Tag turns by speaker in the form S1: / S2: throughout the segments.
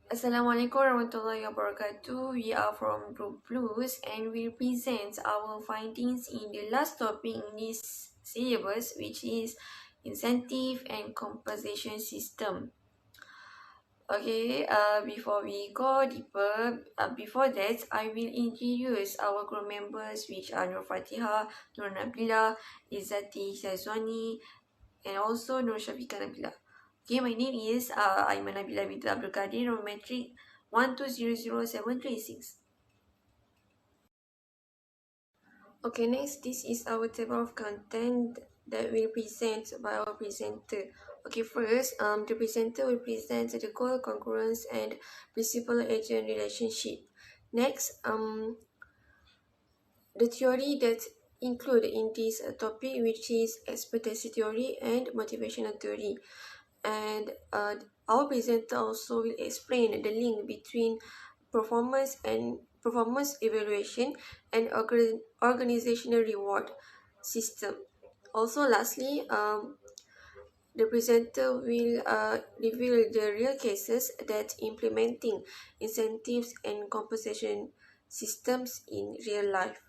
S1: Assalamualaikum warahmatullahi wabarakatuh. We are from Group Blues and we present our findings in the last topic in this syllabus, which is incentive and compensation system. Okay, before we go deeper, before that, I will introduce our group members, which are NURFATEHHA, Nabilah, IZZATI, SYAZWANI, and also NORSYAFIKA Nabilah. Okay, my name is AIMAN Nabilah binti ABDUL Kader, metric 1200736. Okay, next, this is our table of content that will present by our presenter. Okay, first, the presenter will present the goal, congruence, and principal-agent relationship. Next, the theory that included in this topic, which is expectancy theory and motivational theory. And our presenter also will explain the link between performance evaluation and organizational reward system. Also, lastly, the presenter will reveal the real cases that implementing incentives and compensation systems in real life.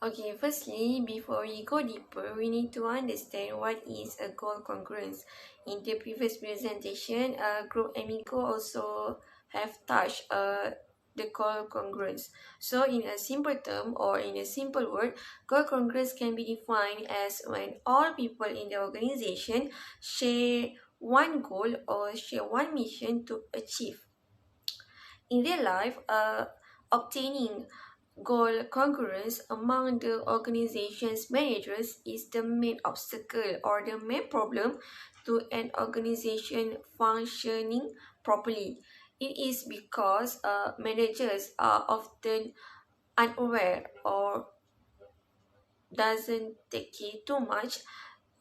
S1: Okay, firstly, before we go deeper, we need to understand what is a goal congruence. In the previous presentation, Group Amico also have touched the goal congruence. So in a simple term or in a simple word, goal congruence can be defined as when all people in the organization share one goal or share one mission to achieve. In real life, obtaining goal congruence among the organization's managers is the main obstacle or the main problem to an organization functioning properly. It is because managers are often unaware or doesn't take care too much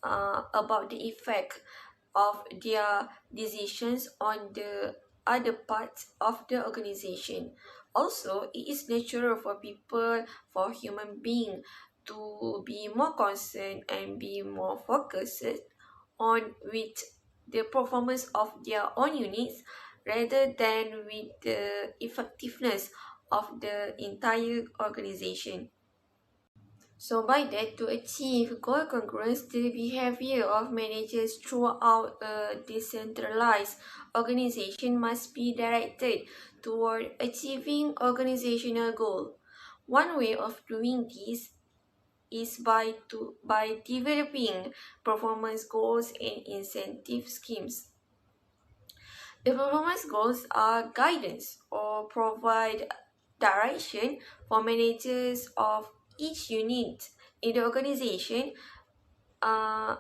S1: about the effect of their decisions on the other parts of the organization. Also, it is natural for people, for human beings, to be more concerned and be more focused on with the performance of their own units rather than with the effectiveness of the entire organization. So by that, to achieve goal congruence, the behavior of managers throughout a decentralized organization must be directed toward achieving organizational goal. One way of doing this is by developing performance goals and incentive schemes. The performance goals are guidance or provide direction for managers of each unit in the organization and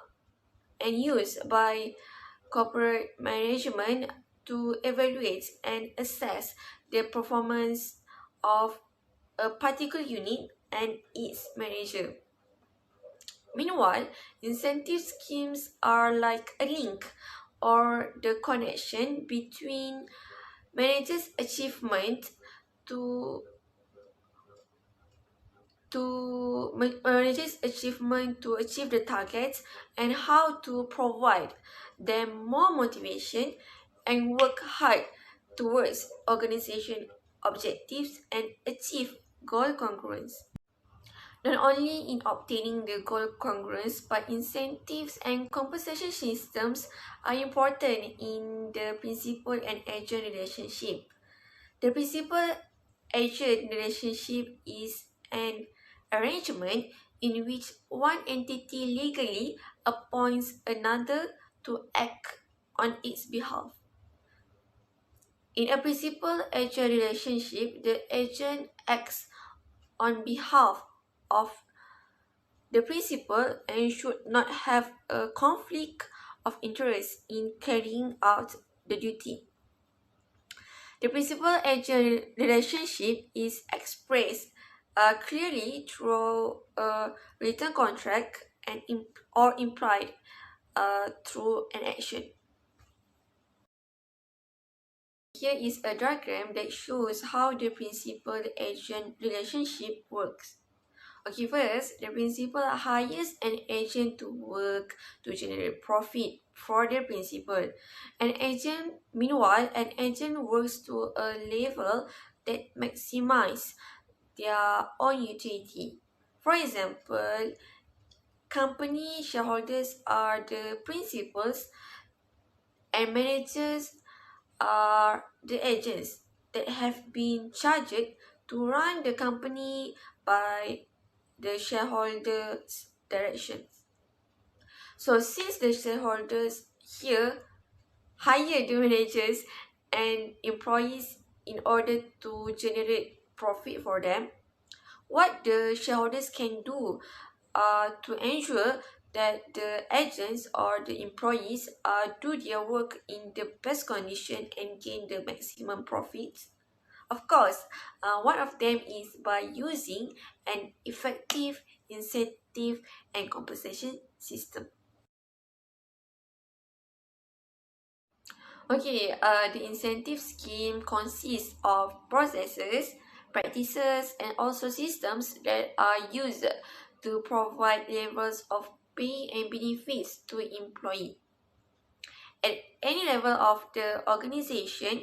S1: used by corporate management to evaluate and assess the performance of a particular unit and its manager. Meanwhile, incentive schemes are like a link or the connection between managers' achievement to managers' achievement to achieve the targets and how to provide them more motivation and work hard towards organization objectives and achieve goal congruence. Not only in obtaining the goal congruence, but incentives and compensation systems are important in the principal and agent relationship. The principal-agent relationship is an arrangement in which one entity legally appoints another to act on its behalf. In a principal-agent relationship, the agent acts on behalf of the principal and should not have a conflict of interest in carrying out the duty. The principal-agent relationship is expressed clearly through a written contract and or implied through an action. Here is a diagram that shows how the principal-agent relationship works. Okay, first, the principal hires an agent to work to generate profit for their principal. Meanwhile, an agent works to a level that maximizes their own utility. For example, company shareholders are the principals and managers are the agents that have been charged to run the company by the shareholders' directions. So since the shareholders here hire the managers and employees in order to generate profit for them, what the shareholders can do to ensure that the agents or the employees do their work in the best condition and gain the maximum profits. Of course, one of them is by using an effective incentive and compensation system. Okay, the incentive scheme consists of processes, practices, and also systems that are used to provide levels of pay and benefits to employee. At any level of the organization,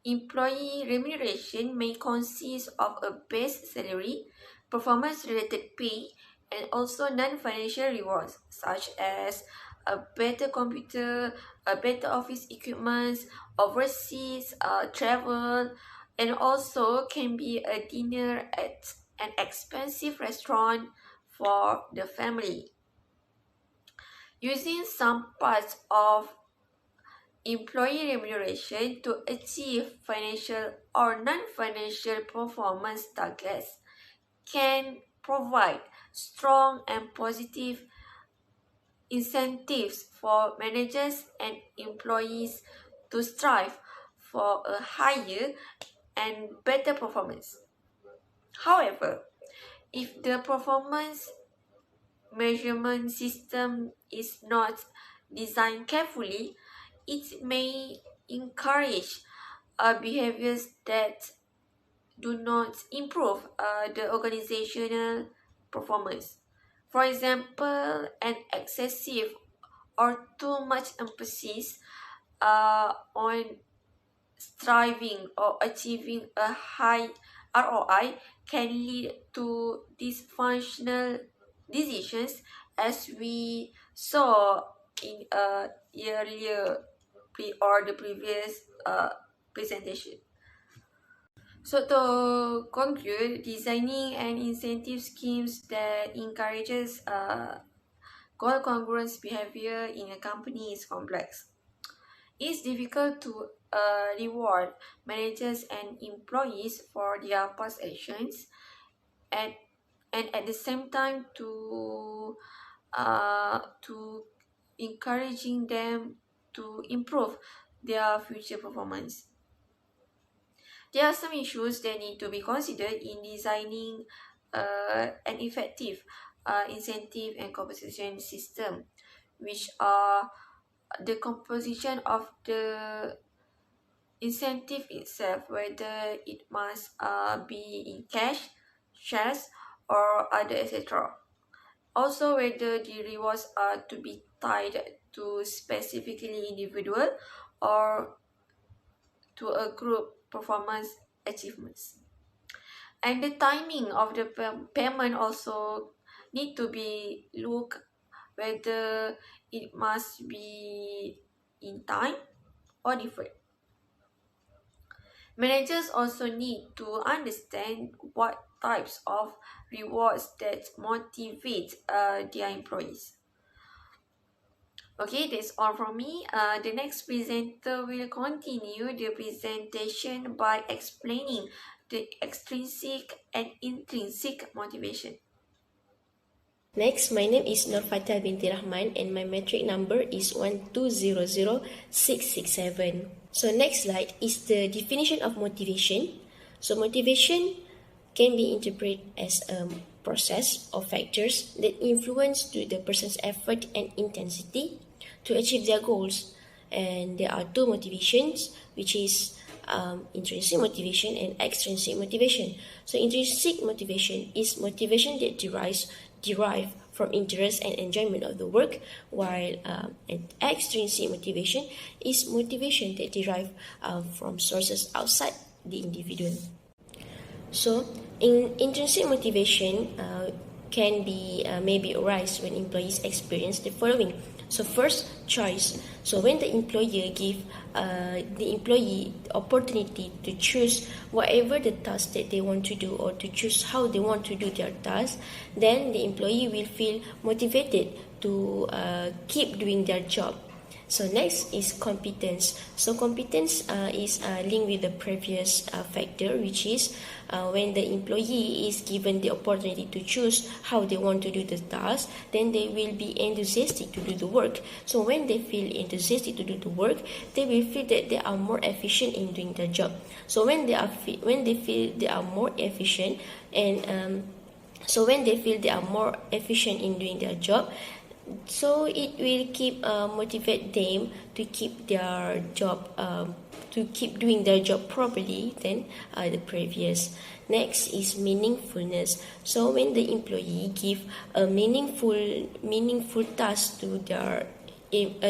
S1: employee remuneration may consist of a base salary, performance-related pay, and also non-financial rewards such as a better computer, a better office equipment, overseas travel, and also can be a dinner at an expensive restaurant for the family. Using some parts of employee remuneration to achieve financial or non-financial performance targets can provide strong and positive incentives for managers and employees to strive for a higher and better performance. However, if the performance measurement system is not designed carefully, it may encourage behaviors that do not improve the organizational performance. For example, an excessive or too much emphasis on striving or achieving a high ROI can lead to dysfunctional decisions, as we saw in a earlier or the previous presentation. So to conclude, designing an incentive schemes that encourages goal congruence behavior in a company is complex. It's difficult to reward managers and employees for their past actions, and at the same time to encouraging them to improve their future performance. There are some issues that need to be considered in designing an effective incentive and compensation system, which are the composition of the incentive itself, whether it must be in cash, shares, or other etc. Also, whether the rewards are to be tied to specifically individual or to a group performance achievements. And the timing of the payment also need to be looked, whether it must be in time or deferred. Managers also need to understand what types of rewards that motivate their employees. Okay, that's all from me. The next presenter will continue the presentation by explaining the extrinsic and intrinsic motivation.
S2: Next, my name is NURFATEHHA binti RAHMAN and my metric number is 1200667. So next slide is the definition of motivation. So motivation can be interpreted as a process of factors that influence to the person's effort and intensity to achieve their goals. And there are two motivations, which is intrinsic motivation and extrinsic motivation. So intrinsic motivation is motivation that derive from interest and enjoyment of the work, while an extrinsic motivation is motivation that derive from sources outside the individual. So, intrinsic motivation can be maybe arise when employees experience the following. So, first, choice. So, when the employer give the employee the opportunity to choose whatever the task that they want to do, or to choose how they want to do their task, then the employee will feel motivated to keep doing their job. So next is competence. So competence is linked with the previous factor, which is when the employee is given the opportunity to choose how they want to do the task, then they will be enthusiastic to do the work. So when they feel enthusiastic to do the work, they will feel that they are more efficient in doing their job. So when they feel they are more efficient and so when they feel they are more efficient in doing their job, so it will keep motivate them to keep their job to keep doing their job properly than the previous. Next is meaningfulness. So when the employee give a meaningful task to their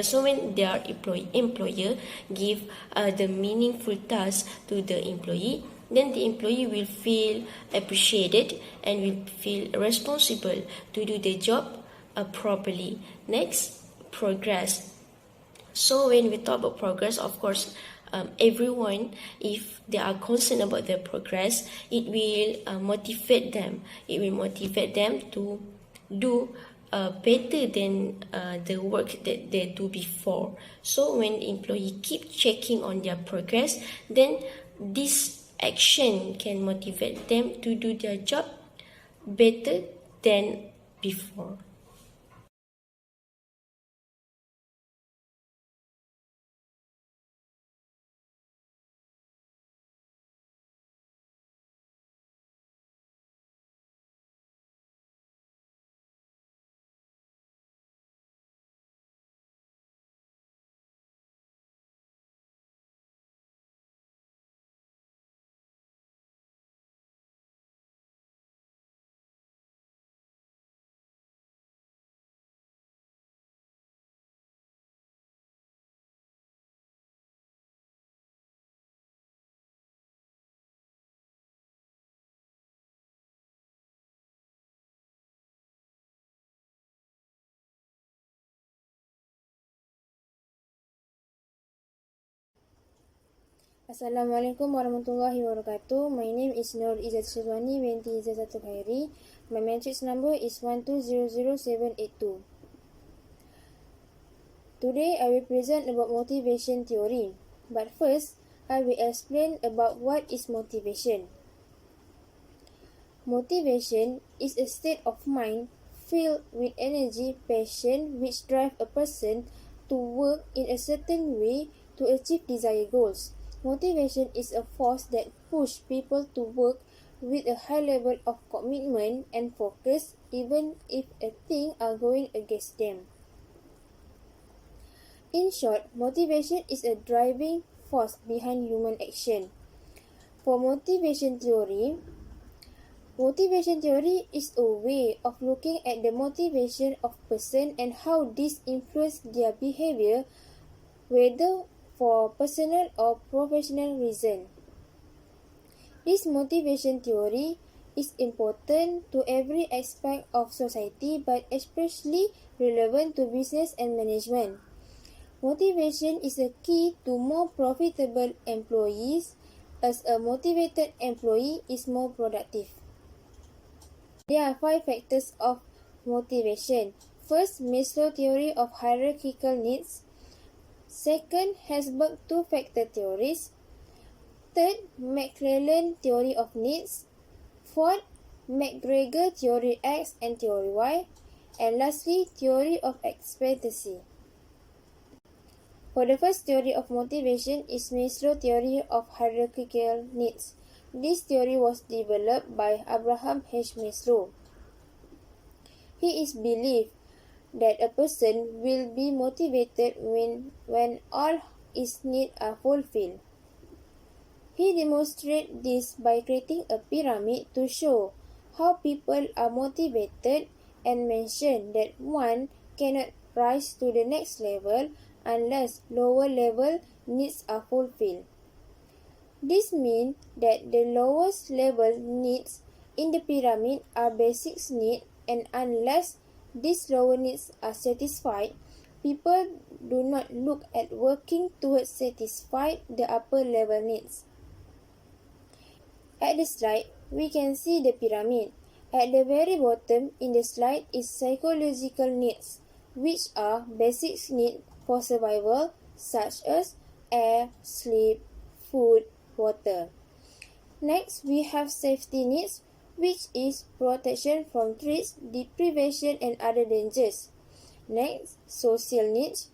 S2: so when their employer give the meaningful task to the employee, then the employee will feel appreciated and will feel responsible to do the job properly. Next, progress. So when we talk about progress, of course, everyone, if they are concerned about their progress, it will motivate them. It will motivate them to do better than the work that they do before. So when the employee keep checking on their progress, then this action can motivate them to do their job better than before.
S3: Assalamualaikum warahmatullahi wabarakatuh. My name is SYAZWANI binti ZAISATUL KHAIRY. My matrix number is 1200782. Today I will present about motivation theory. But first, I will explain about what is motivation. Motivation is a state of mind filled with energy, passion, which drive a person to work in a certain way to achieve desired goals. Motivation is a force that pushes people to work with a high level of commitment and focus, even if things are going against them. In short, motivation is a driving force behind human action. For motivation theory is a way of looking at the motivation of person and how this influences their behavior, whether for personal or professional reason. This motivation theory is important to every aspect of society, but especially relevant to business and management. Motivation is a key to more profitable employees, as a motivated employee is more productive. There are 5 factors of motivation. First, Maslow theory of hierarchical needs. Second, Herzberg two-factor theories. Third, McClellan theory of needs. Fourth, McGregor theory X and theory Y. And lastly, theory of expectancy. For the first theory of motivation is Maslow theory of hierarchical needs. This theory was developed by Abraham H. Maslow. He is believed that a person will be motivated when all his needs are fulfilled. He demonstrates this by creating a pyramid to show how people are motivated and mentioned that one cannot rise to the next level unless lower level needs are fulfilled. This means that the lowest level needs in the pyramid are basic needs, and unless these lower needs are satisfied, people do not look at working towards satisfy the upper level needs. At the slide, we can see the pyramid. At the very bottom in the slide is psychological needs, which are basic needs for survival such as air, sleep, food, water. Next, we have safety needs, which is protection from threats, deprivation, and other dangers. Next, social needs.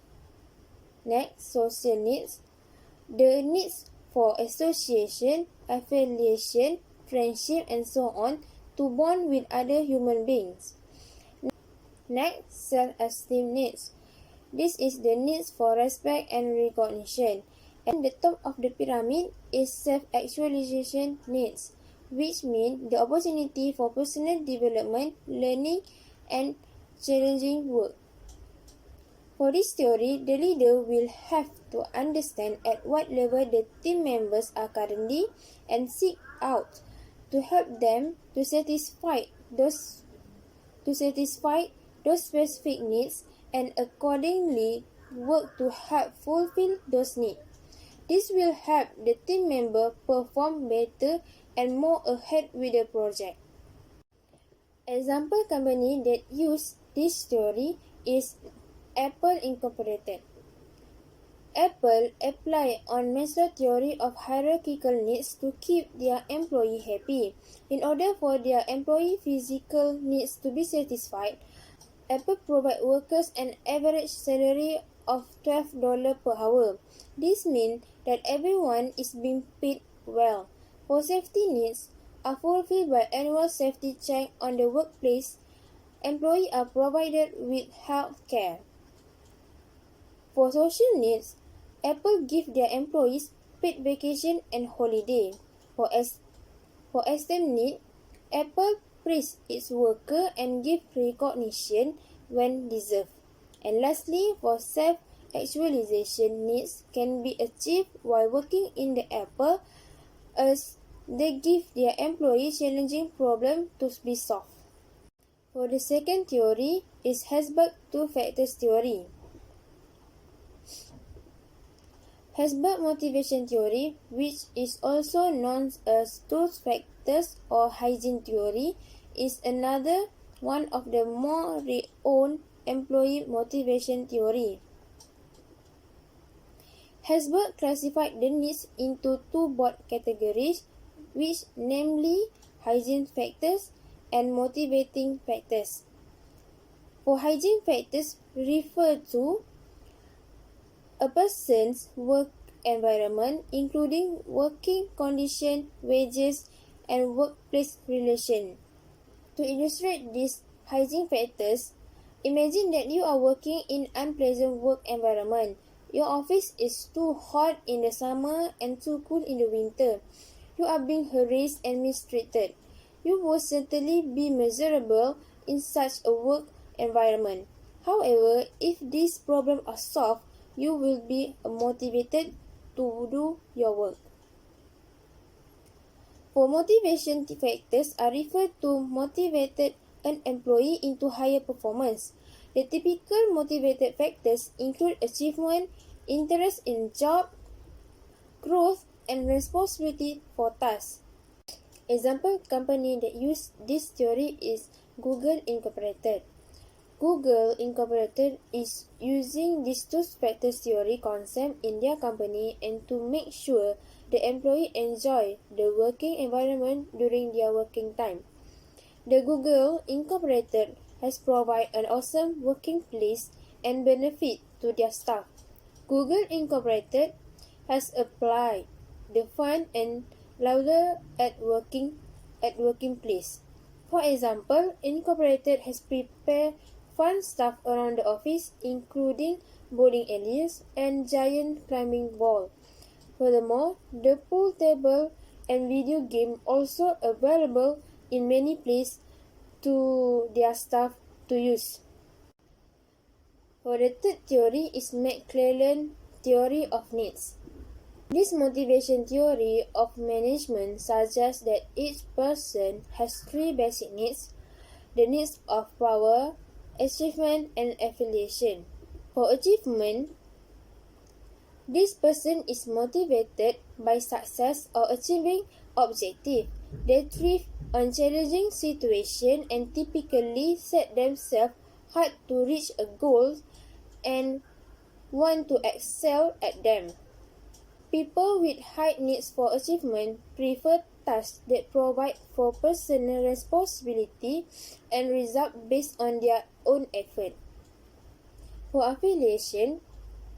S3: The needs for association, affiliation, friendship, and so on to bond with other human beings. Next, self-esteem needs. This is the needs for respect and recognition. And the top of the pyramid is self-actualization needs, which mean the opportunity for personal development, learning, and challenging work. For this theory, the leader will have to understand at what level the team members are currently and seek out to help them to satisfy those specific needs and accordingly work to help fulfill those needs. This will help the team member perform better and more ahead with the project. Example company that use this theory is Apple Incorporated. Apple apply on Maslow theory of hierarchical needs to keep their employee happy. In order for their employee physical needs to be satisfied, Apple provide workers an average salary of $12 per hour. This means that everyone is being paid well. For safety needs are fulfilled by annual safety check on the workplace. Employees are provided with health care. For social needs, Apple give their employees paid vacation and holiday. For esteem need, Apple praise its worker and give recognition when deserved. And lastly, for self-actualization needs can be achieved while working in the Apple as they give their employees challenging problems to be solved. For the second theory is Herzberg two factors theory. Herzberg motivation theory, which is also known as two factors or hygiene theory, is another one of the more renowned employee motivation theory. Herzberg classified the needs into two broad categories, which namely hygiene factors and motivating factors. For hygiene factors refer to a person's work environment, including working condition, wages, and workplace relation. To illustrate these hygiene factors, imagine that you are working in unpleasant work environment. Your office is too hot in the summer and too cool in the winter. You are being harassed and mistreated. You will certainly be miserable in such a work environment. However, if these problems are solved, you will be motivated to do your work. For motivation factors are referred to motivated an employee into higher performance. The typical motivated factors include achievement, interest in job, growth, and responsibility for tasks. Example company that use this theory is Google Incorporated. Google Incorporated is using this two factors theory concept in their company and to make sure the employee enjoy the working environment during their working time. The Google Incorporated has provided an awesome working place and benefit to their staff. Google Incorporated has applied the fun and laughter at working place. For example, Incorporated has prepared fun stuff around the office, including bowling alleys and giant climbing wall. Furthermore, the pool table and video game also available in many places to their staff to use. For the third theory is McClellan theory of needs. This motivation theory of management suggests that each person has three basic needs: the needs of power, achievement, and affiliation. For achievement, this person is motivated by success or achieving objective. They thrive on challenging situations and typically set themselves hard to reach a goal and want to excel at them. People with high needs for achievement prefer tasks that provide for personal responsibility and result based on their own effort. For affiliation,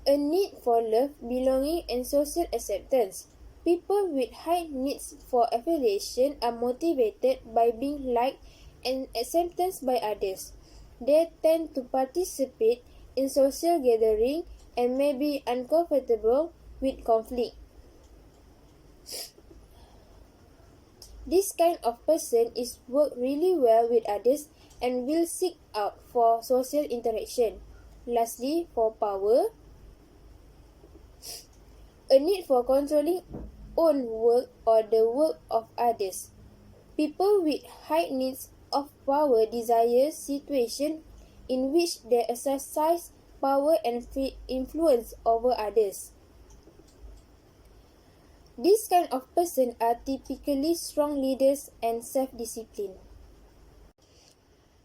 S3: a need for love, belonging, and social acceptance. People with high needs for affiliation are motivated by being liked and acceptance by others. They tend to participate in social gatherings and may be uncomfortable with conflict. This kind of person is work really well with others and will seek out for social interaction. Lastly, for power, a need for controlling own work or the work of others. People with high needs of power desire situations in which they exercise power and influence over others. This kind of person are typically strong leaders and self-disciplined.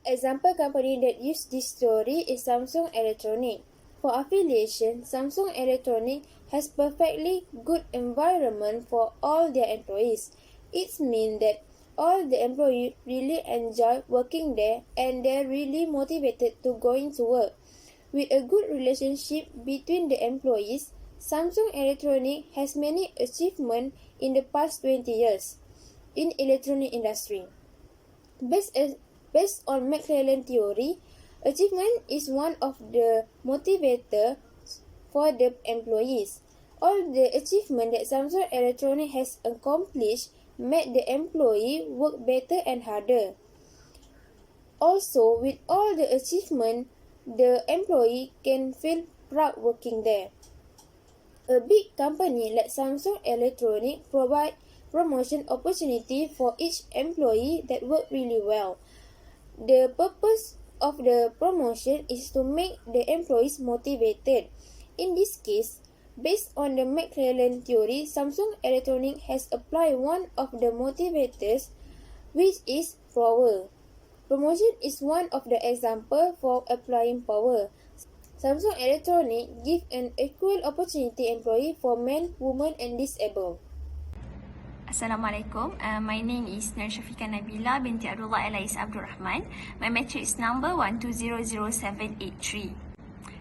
S3: Example company that use this theory is Samsung Electronics. For affiliation, Samsung Electronics has perfectly good environment for all their employees. It means that all the employees really enjoy working there and they're really motivated to going to work. With a good relationship between the employees, Samsung Electronics has many achievements in the past 20 years in electronic industry. Based on McClellan theory, achievement is one of the motivators for the employees. All the achievement that Samsung Electronics has accomplished made the employee work better and harder. Also, with all the achievement, the employee can feel proud working there. A big company like Samsung Electronics provide promotion opportunity for each employee that work really well. The purpose of the promotion is to make the employees motivated. In this case, based on the McClellan theory, Samsung Electronics has applied one of the motivators, which is power. Promotion is one of the examples for applying power. Samsung Electronics give an equal opportunity employee for men, women, and disabled.
S4: Assalamualaikum. My name is NURSYAFIKA Nabilah binti ABDULLAH alias ABDURRAHMAN. My matrix number 1200783.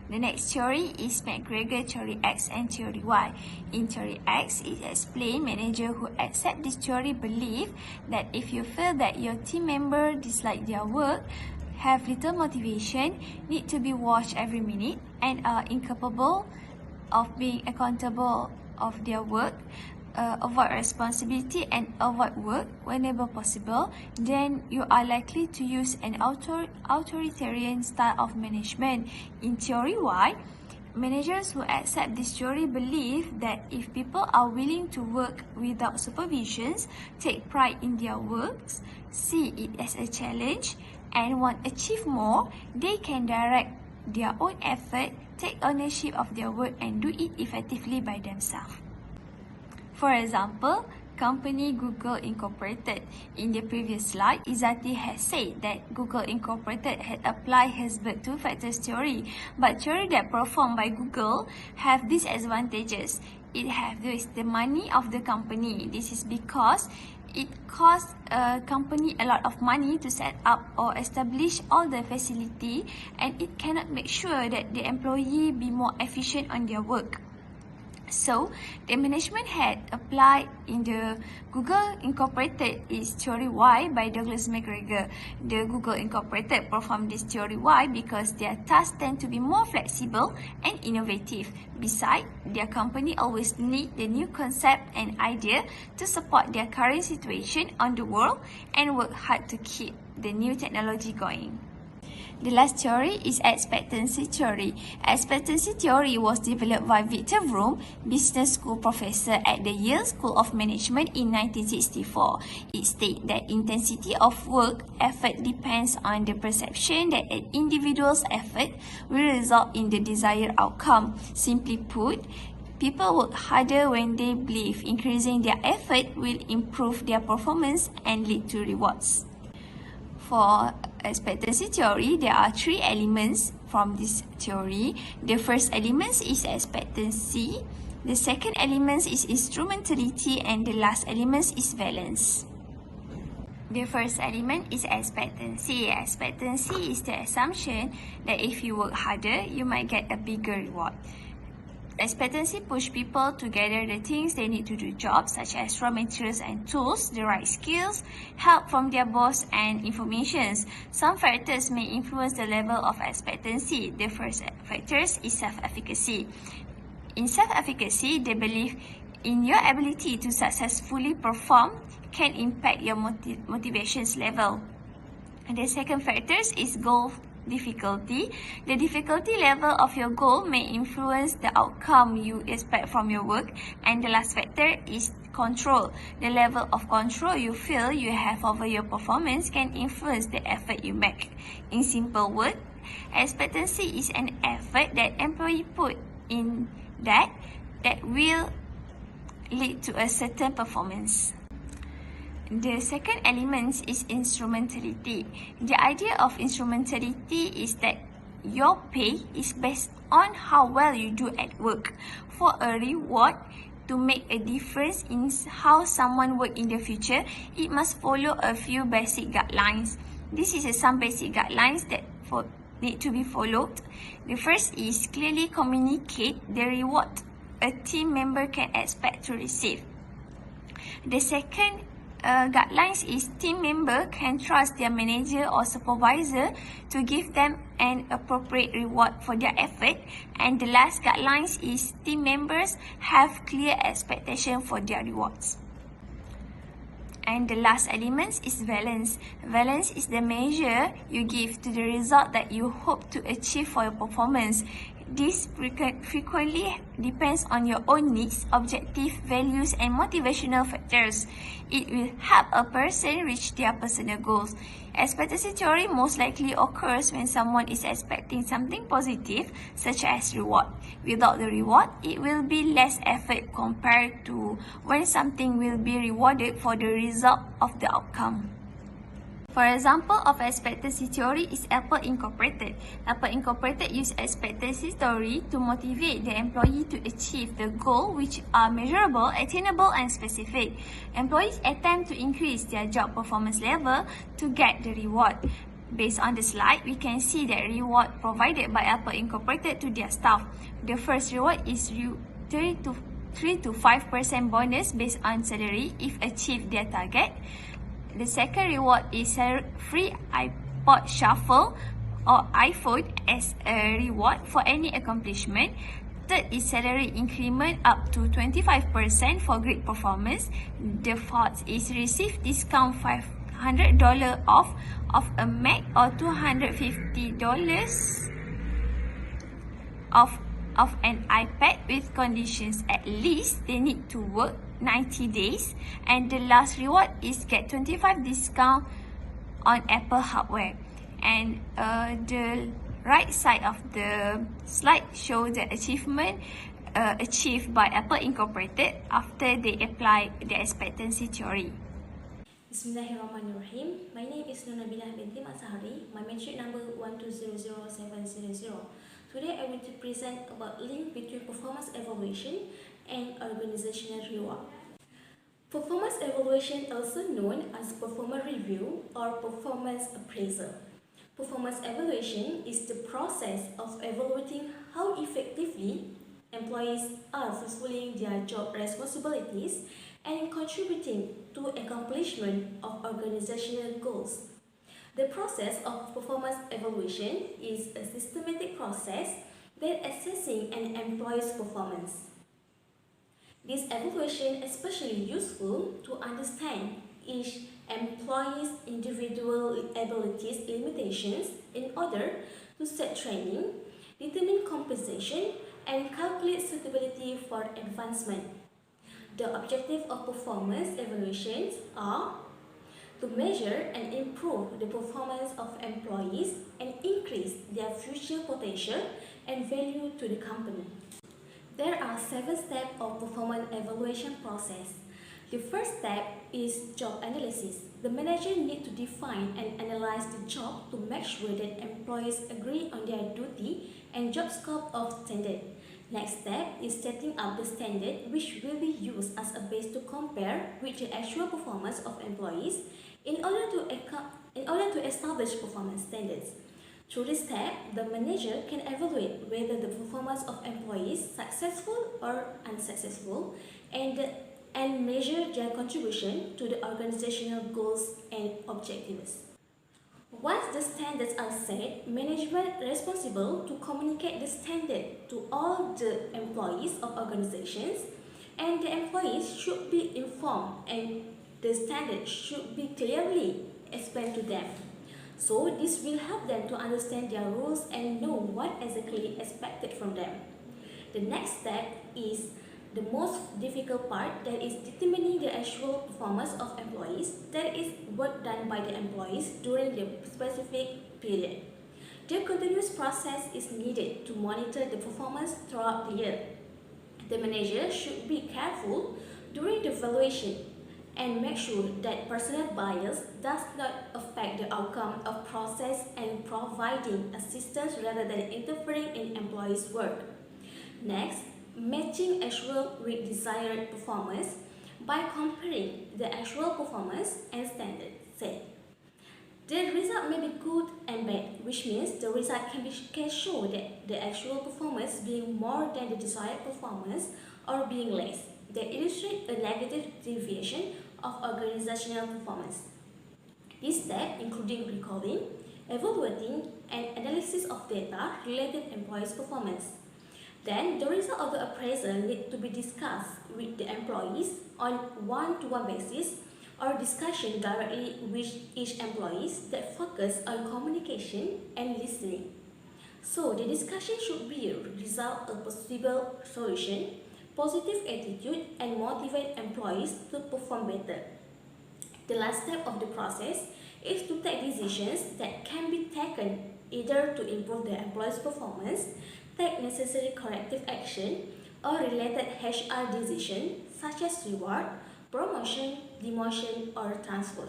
S4: The next theory is McGregor theory X and theory Y. In theory X, it explains manager who accept this theory believe that if you feel that your team member dislike their work, have little motivation, need to be watched every minute, and are incapable of being accountable of their work, avoid responsibility and avoid work whenever possible, then you are likely to use an authoritarian style of management. In theory Y, managers who accept this theory believe that if people are willing to work without supervisions, take pride in their works, see it as a challenge, and want to achieve more, they can direct their own effort, take ownership of their work, and do it effectively by themselves. For example, company Google Incorporated. In the previous slide, IZZATI has said that Google Incorporated had applied Herzberg two factors theory, but theory that performed by Google have disadvantages. It have wasted the money of the company. This is because it costs a company a lot of money to set up or establish all the facility, and it cannot make sure that the employee be more efficient on their work. So, the management had applied in the Google Incorporated its Theory Y by Douglas McGregor. The Google Incorporated performed this Theory Y because their tasks tend to be more flexible and innovative. Besides, their company always need the new concept and idea to support their current situation on the world and work hard to keep the new technology going. The last theory is expectancy theory. Expectancy theory was developed by Victor Vroom, business school professor at the Yale School of Management in 1964. It states that intensity of work effort depends on the perception that an individual's effort will result in the desired outcome. Simply put, people work harder when they believe increasing their effort will improve their performance and lead to rewards. For expectancy theory, there are three elements from this theory. The first element is expectancy, the second element is instrumentality, and the last element is valence. The first element is expectancy. Expectancy is the assumption that if you work harder, you might get a bigger reward. Expectancy push people to gather the things they need to do jobs such as raw materials and tools, the right skills, help from their boss and informations. Some factors may influence the level of expectancy. The first factor is self-efficacy. In self-efficacy, the belief in your ability to successfully perform can impact your motivations level. And the second factor is goal difficulty. The difficulty level of your goal may influence the outcome you expect from your work. And the last factor is control. The level of control you feel you have over your performance can influence the effort you make. In simple words, expectancy is an effort that employee put in that will lead to a certain performance. The second element is instrumentality. The idea of instrumentality is that your pay is based on how well you do at work. For a reward to make a difference in how someone works in the future, it must follow a few basic guidelines. This is some basic guidelines that need to be followed. The first is clearly communicate the reward a team member can expect to receive. The second guidelines is team member can trust their manager or supervisor to give them an appropriate reward for their effort. And the last guidelines is team members have clear expectation for their rewards. And the last element is valence. Valence is the measure you give to the result that you hope to achieve for your performance. This frequently depends on your own needs, objective, values, and motivational factors. It will help a person reach their personal goals. Expectancy theory most likely occurs when someone is expecting something positive, such as reward. Without the reward, it will be less effort compared to when something will be rewarded for the result of the outcome. For example of expectancy theory is Apple Incorporated. Apple Incorporated use expectancy theory to motivate the employee to achieve the goal which are measurable, attainable, and specific. Employees attempt to increase their job performance level to get the reward. Based on the slide, we can see the reward provided by Apple Incorporated to their staff. The first reward is 3 to 5% bonus based on salary if achieve their target. The second reward is a free iPod Shuffle or iPhone as a reward for any accomplishment. Third is salary increment up to 25% for great performance. The fourth is receive discount $500 off of a Mac or $250 of an iPad with conditions at least they need to work 90 days. And the last reward is get 25% discount on Apple hardware. And the right side of the slide shows the achievement achieved by Apple Incorporated after they apply the expectancy theory.
S2: Bismillahirrahmanirrahim. My name is Nabilah binti SAHRI. My matric number 1200700. Today I want to present about link between performance evaluation and organizational reward. Performance evaluation, also known as performance review or performance appraisal. Performance evaluation is the process of evaluating how effectively employees are fulfilling their job responsibilities and contributing to accomplishment of organizational goals. The process of performance evaluation is a systematic process that assessing an employee's performance. This evaluation is especially useful to understand each employee's individual abilities limitations in order to set training, determine compensation, and calculate suitability for advancement. The objective of performance evaluations are to measure and improve the performance of employees and increase their future potential and value to the company. There are 7 steps of performance evaluation process. The first step is job analysis. The manager needs to define and analyze the job to make sure that employees agree on their duty and job scope of standard. Next step is setting up the standard which will be used as a base to compare with the actual performance of employees in order to establish performance standards. Through this step, the manager can evaluate whether the performance of employees is successful or unsuccessful and measure their contribution to the organizational goals and objectives. Once the standards are set, management is responsible to communicate the standard to all the employees of organizations, and the employees should be informed and the standard should be clearly explained to them. So this will help them to understand their roles and know what exactly is expected from them. The next step is the most difficult part, that is determining the actual performance of employees, that is work done by the employees during the specific period. The continuous process is needed to monitor the performance throughout the year. The manager should be careful during the evaluation and make sure that personal bias does not affect the outcome of process and providing assistance rather than interfering in employees' work. Next, matching actual with desired performance by comparing the actual performance and standard set. The result may be good and bad, which means the result can show that the actual performance being more than the desired performance or being less. They illustrate a negative deviation of organizational performance. This step including recording, evaluating, and analysis of data related employees' performance. Then, the result of the appraisal need to be discussed with the employees on one-to-one basis or discussion directly with each employee that focus on communication and listening. So, the discussion should be result a possible solution, positive attitude, and motivate employees to perform better. The last step of the process is to take decisions that can be taken either to improve the employee's performance, take necessary corrective action, or related HR decision such as reward, promotion, demotion, or transfer.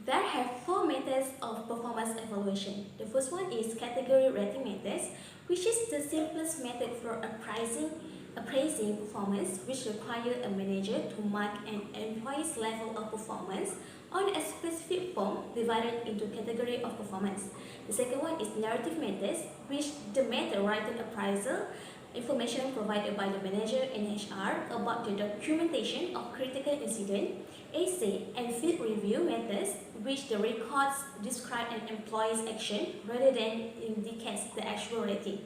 S2: There are 4 methods of performance evaluation. The first one is category rating methods, which is the simplest method for appraising performance, which requires a manager to mark an employee's level of performance on a specific form divided into category of performance. The second one is narrative methods, which the method writing appraisal information provided by the manager and HR about the documentation of critical incident, essay, and field review methods, which the records describe an employee's action rather than indicates the actual rating.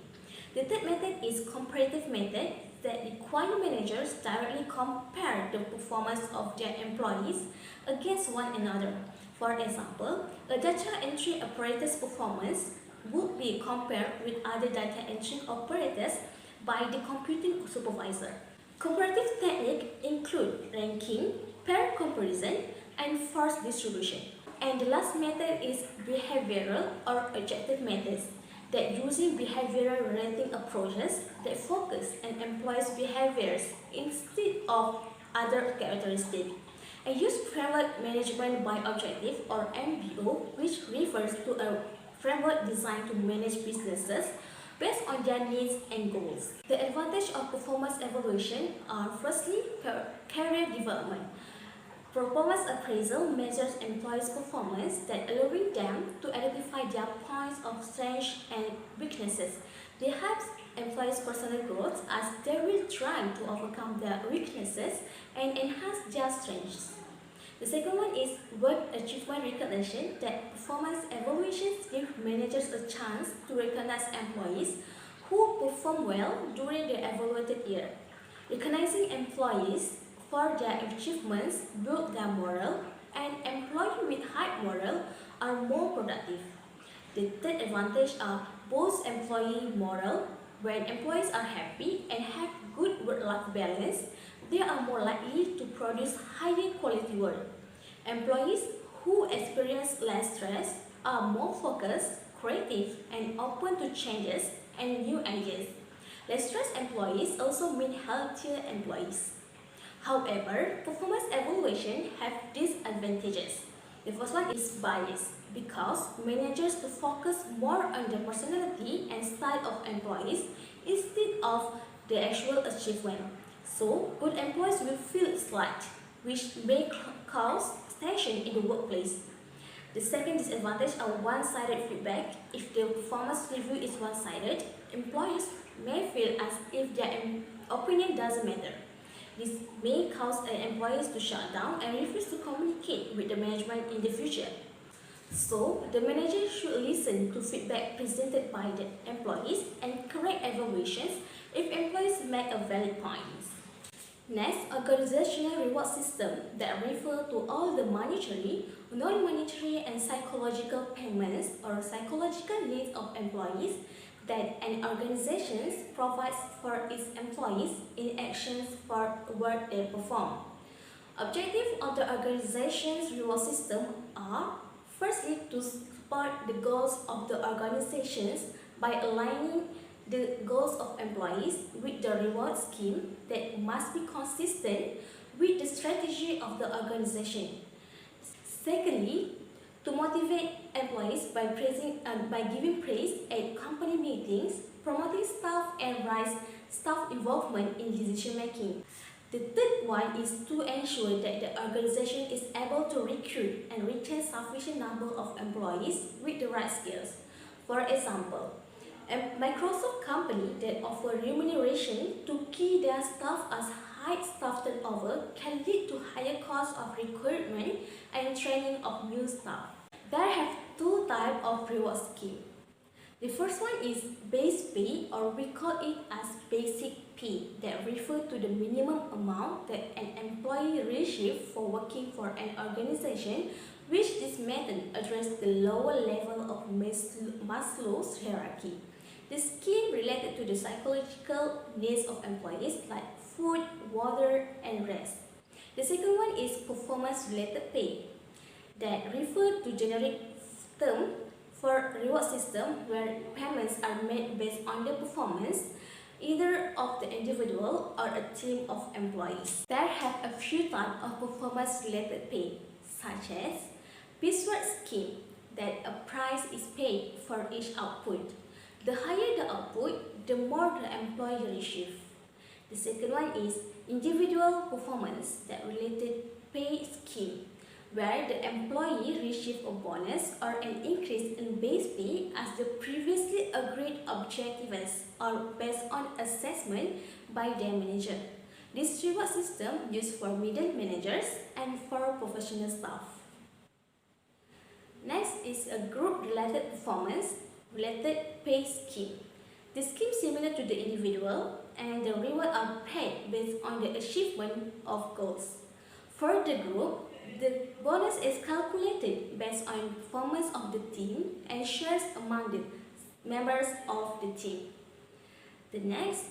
S2: The third method is comparative method that require managers directly compare the performance of their employees against one another. For example, a data entry operator's performance would be compared with other data entry operators by the computing supervisor. Comparative techniques include ranking, pair comparison, and force distribution. And the last method is behavioral or objective methods, that using behavioral rating approaches that focus on employees' behaviors instead of other characteristics, and use framework management by objective or MBO, which refers to a framework designed to manage businesses based on their needs and goals. The advantage of performance evaluation are firstly, career development. Performance appraisal measures employees' performance that allowing them to identify their points of strength and weaknesses. They help employees' personal growth as they will try to overcome their weaknesses and enhance their strengths. The second one is work achievement recognition, that performance evaluations give managers a chance to recognize employees who perform well during the evaluated year. Recognizing employees for their achievements build their morale, and employees with high morale are more productive. The third advantage are boost employee morale. When employees are happy and have good work-life balance, they are more likely to produce higher quality work. Employees who experience less stress are more focused, creative, and open to changes and new ideas. Less stressed employees also mean healthier employees. However, performance evaluation have disadvantages. The first one is bias, because managers to focus more on the personality and style of employees instead of the actual achievement. So, good employees will feel slight, which may cause tension in the workplace. The second disadvantage are one-sided feedback. If the performance review is one-sided, employees may feel as if their opinion doesn't matter. This may cause employees to shut down and refuse to communicate with the management in the future. So, the manager should listen to feedback presented by the employees and correct evaluations if employees make a valid point. Next, organizational reward system that refer to all the monetary, non-monetary and psychological payments or psychological needs of employees that an organization provides for its employees in exchange for work they perform. Objectives of the organization's reward system are, firstly, to support the goals of the organizations by aligning the goals of employees with the reward scheme that must be consistent with the strategy of the organization. Secondly, to motivate employees by giving praise at company meetings, promoting staff and raise staff involvement in decision making. The third one is to ensure that the organization is able to recruit and retain sufficient number of employees with the right skills. For example, a Microsoft company that offer remuneration to keep their staff as high staff turnover can lead to higher cost of recruitment and training of new staff. There have two types of reward scheme. The first one is base pay, or we call it as basic pay, that refer to the minimum amount that an employee receives for working for an organization, which this method addresses the lower level of Maslow's hierarchy. The scheme related to the psychological needs of employees like food, water, and rest. The second one is performance-related pay, that refer to generic term for reward system where payments are made based on the performance either of the individual or a team of employees. There have a few types of performance-related pay, such as piecework scheme, that a price is paid for each output. The higher the output, the more the employee receives. The second one is individual performance, that related pay scheme, where the employee receives a bonus or an increase in base pay as the previously agreed objectives or based on assessment by their manager. This reward system used for middle managers and for professional staff. Next is a group-related performance-related pay scheme. The scheme is similar to the individual, and the rewards are paid based on the achievement of goals. For the group, the bonus is calculated based on performance of the team and shares among the members of the team. The next,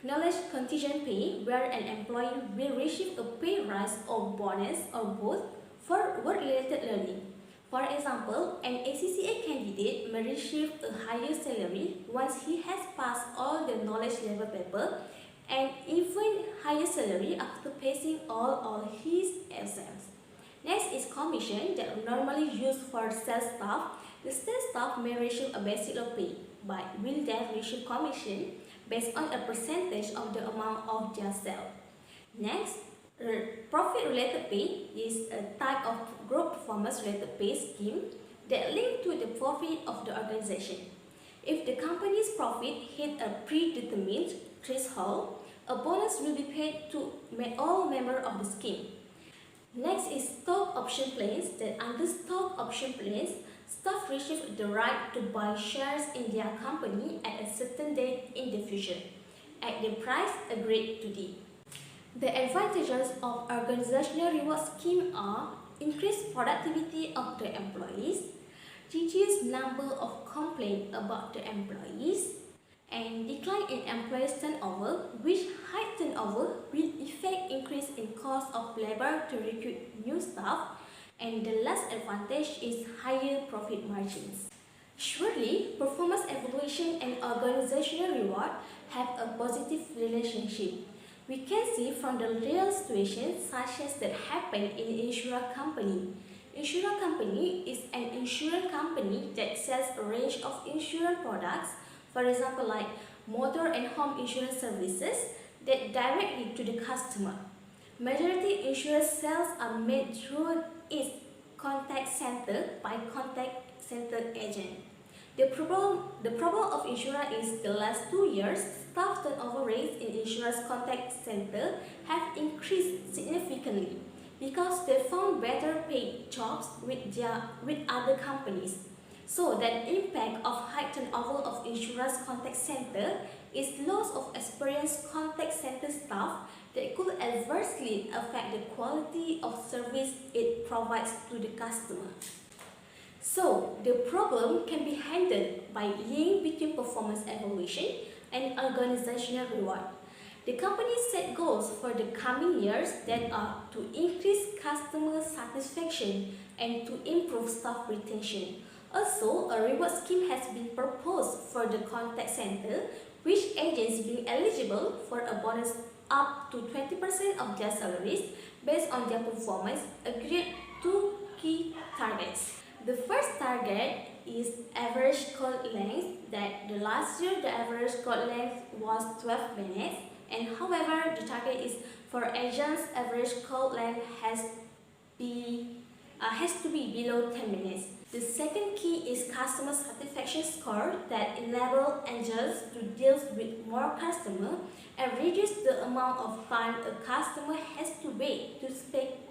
S2: knowledge contingent pay, where an employee will receive a pay rise or bonus or both for work-related learning. For example, an ACCA candidate may receive a higher salary once he has passed all the knowledge level paper, and even higher salary after passing all his exams. Next is commission, that normally used for sales staff. The sales staff may receive a basic pay, but will then receive commission based on a percentage of the amount of their sale. Next, profit-related pay is a type of group performance-related pay scheme that link to the profit of the organization. If the company's profit hit a predetermined threshold, a bonus will be paid to all members of the scheme. Next is stock option plans. That under stock option plans, staff receive the right to buy shares in their company at a certain date in the future, at the price agreed to be. The advantages of organizational reward scheme are increased productivity of the employees, reduced number of complaints about the employees, and decline in employees turnover, which high turnover will effect increase in cost of labor to recruit new staff, and the last advantage is higher profit margins. Surely, performance evaluation and organizational reward have a positive relationship. We can see from the real situations such as that happen in insurance company. Insurance company is an insurance company that sells a range of insurance products, for example like motor and home insurance services that directly to the customer. Majority insurance sales are made through its contact center by contact center agent. The problem of insurance is the last 2 years, staff turnover rates in insurance contact center have increased significantly because they found better paid jobs with other companies. So that impact of high turnover of insurance contact center is loss of experienced contact center staff that could adversely affect the quality of service it provides to the customer. So, the problem can be handled by link between performance evaluation and organizational reward. The company set goals for the coming years that are to increase customer satisfaction and to improve staff retention. Also, a reward scheme has been proposed for the contact center, which agents being eligible for a bonus up to 20% of their salaries based on their performance agreed to key targets. The first target is average call length. That the last year the average call length was 12 minutes, and however the target is for agents average call length has to be below 10 minutes. The second key is customer satisfaction score that enable agents to deal with more customers and reduce the amount of time a customer has to wait to speak